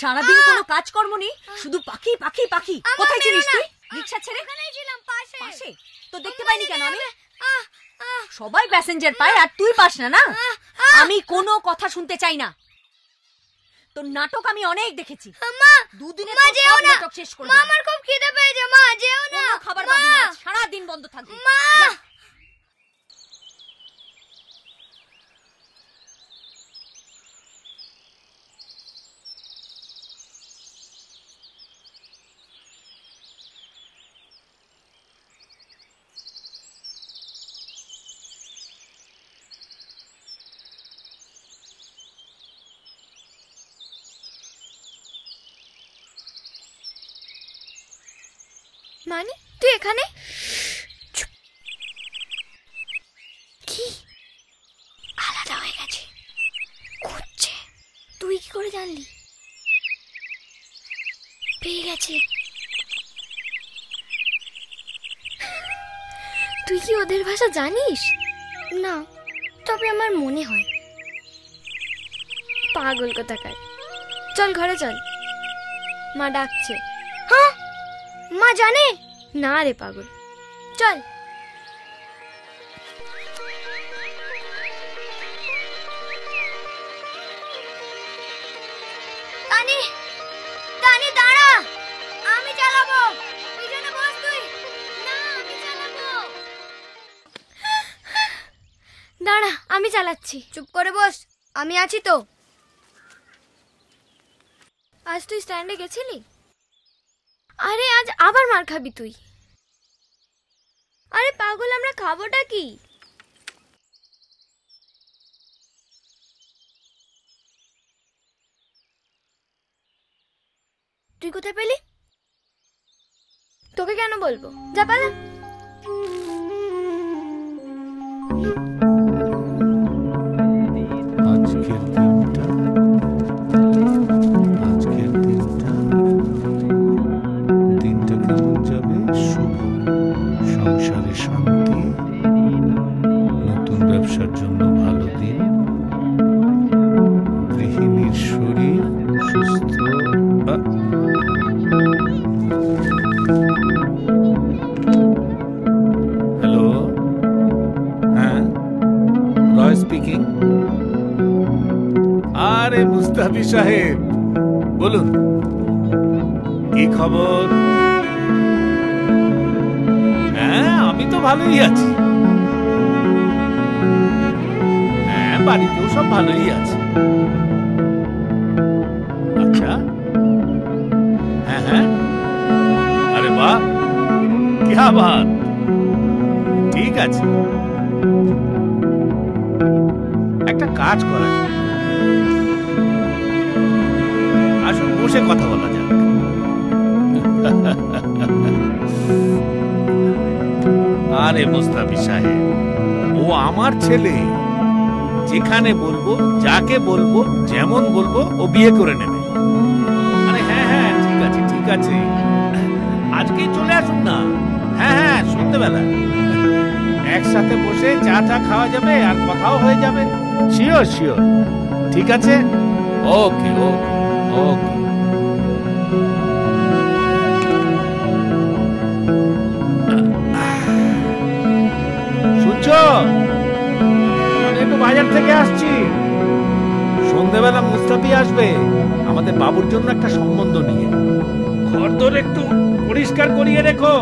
সারাদিন কোনো কাজকর্ম নেই, শুধু পাখি পাখি পাখি। কোথায় ছিলিস তুই? রিকশা ছেড়ে পাশে তো দেখতে পাইনি কেন আমি? সবাই প্যাসেঞ্জার পায় আর তুই পাস না। না, আমি কোনো কথা শুনতে চাই না। তোর নাটক আমি অনেক দেখেছি। দুদিনে নাটক শেষ করে। আমার খুব খিদে পেয়েছে মা, যেও না। খাবার পাবি না, সারাদিন বন্ধ থাকবে। মানি, তুই এখানে? কি আলাদা হয়ে গেছে, খুঁজছে। তুই কি করে জানলি? পেয়ে গেছে। তুই কি ওদের ভাষা জানিস? না, তবে আমার মনে হয়। পাগল কোথাকার। চল ঘরে চল, মা ডাকছে। হ্যাঁ, মা জানে না রে পাগল, চল। তানি, তানি দাঁড়া, আমি চালাবো। পিছনে বস তুই। না, আমি চালাবো। দাঁড়া, আমি চালাচ্ছি। চুপ করে বস, আমি আছি তো। আজ তুই স্ট্যান্ডে গেছিলি? আরে আজ আবার মার খাবি তুই। আরে পাগল, আমরা খাবোটা কি? তুই কোথায় পেলি? তোকে কেন বলবো, যা পালা। দিনটা কেমন যাবে? শুভ, সংসারে শান্তি, নতুন ব্যবসার জন্য ভালো দিন, গৃহিণীর শরীর সুস্থ। হ্যালো, হ্যাঁ, রয় স্পিকিং। আরে মুস্তাফি সাহেব, বলুন কি খবর? হ্যাঁ, আমি তো ভালোই আছি। হ্যাঁ, বাড়িতেও সব ভালোই আছে। আচ্ছা, হ্যাঁ হ্যাঁ, আরে বাহ, কি বাত। ঠিক আছে, একটা কাজ করা যায়। আসুন, বসে কথা বলা যাক। আরে মুস্তাফি সাহেব, ও আমার ছেলে। যেখানে বলবো, যাকে বলবো, যেমন বলবো, ও বিয়ে করে নেবে। আরে হ্যাঁ হ্যাঁ, ঠিক আছে ঠিক আছে, আজকেই চলে আসুন না। হ্যাঁ হ্যাঁ, সন্ধ্যেবেলা একসাথে বসে চা টা খাওয়া যাবে আর কথাও হয়ে যাবে। শিওর শিওর, ঠিক আছে, ওকে ওকে ওকে। শুনছো, আমি একটু বাজার থেকে আসছি। সন্ধ্যেবেলা মুস্তাফি আসবে আমাদের বাবুর জন্য একটা সম্বন্ধ নিয়ে। ঘর দর একটু পরিষ্কার করিয়ে রেখো।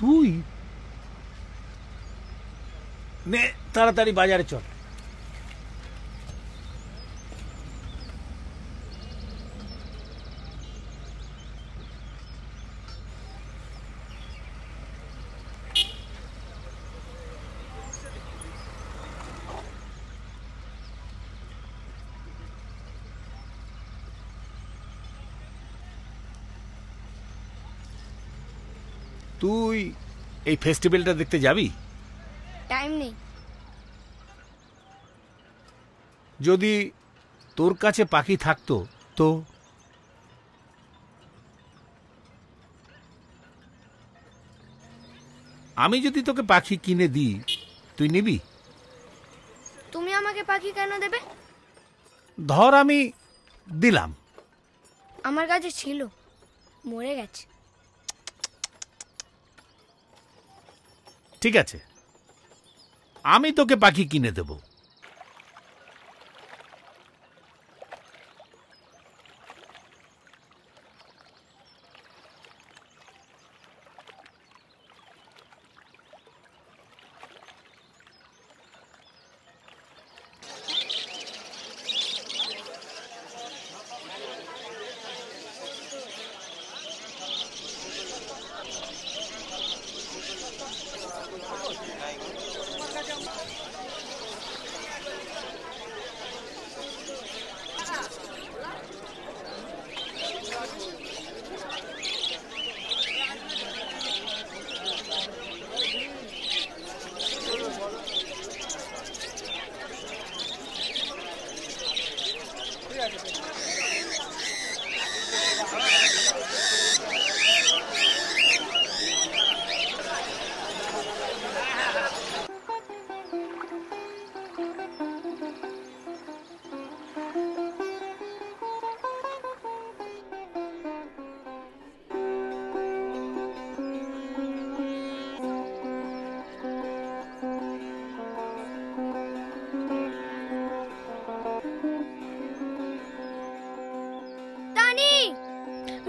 তুই নে, তাড়াতাড়ি বাজারে চল। তুই এই ফেস্টিভ্যালটা দেখতে যাবি? টাইম নেই। যদি তোর কাছে পাখি থাকতো তো আমি যদি তোকে পাখি কিনে দিই তুই নিবি? তুমি আমাকে পাখি কেন দেবে? ধর আমি দিলাম। আমার কাছে ছিল, মরে গেছে। ঠিক আছে, আমি তোকে পাখি কিনে দেব।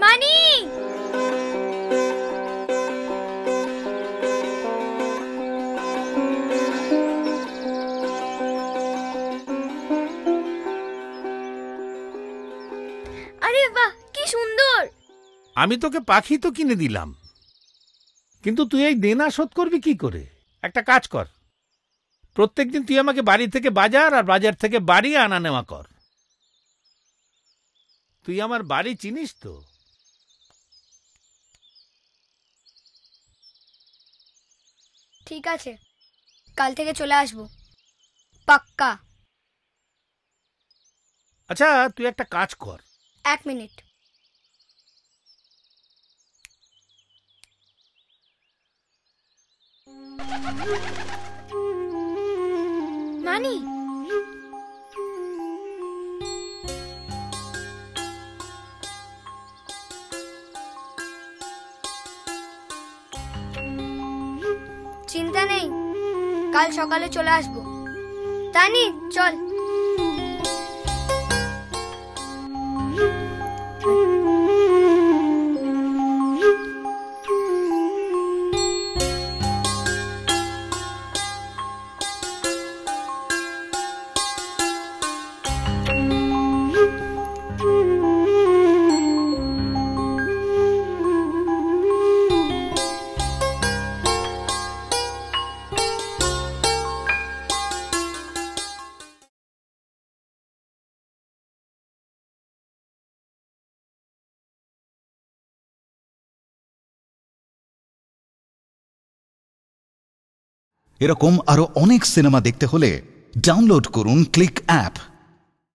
মানি, আরে বাহ, কি সুন্দর। আমি তোকে পাখি তো কিনে দিলাম, কিন্তু তুই এই দেনা শোধ করবি কি করে? একটা কাজ কর, প্রত্যেকদিন তুই আমাকে বাড়ি থেকে বাজার আর বাজার থেকে বাড়ি আনা নেওয়া কর। তুই আমার বাড়ি চিনিস তো? ঠিক আছে, কাল থেকে চলে আসবো, পাক্কা। আচ্ছা, তুই একটা কাজ কর। 1 মিনিট। মানি, চিন্তা নেই, কাল সকালে চলে আসবো। তানি, চল। এরকম আরো অনেক সিনেমা দেখতে হলে ডাউনলোড করুন ক্লিক অ্যাপ।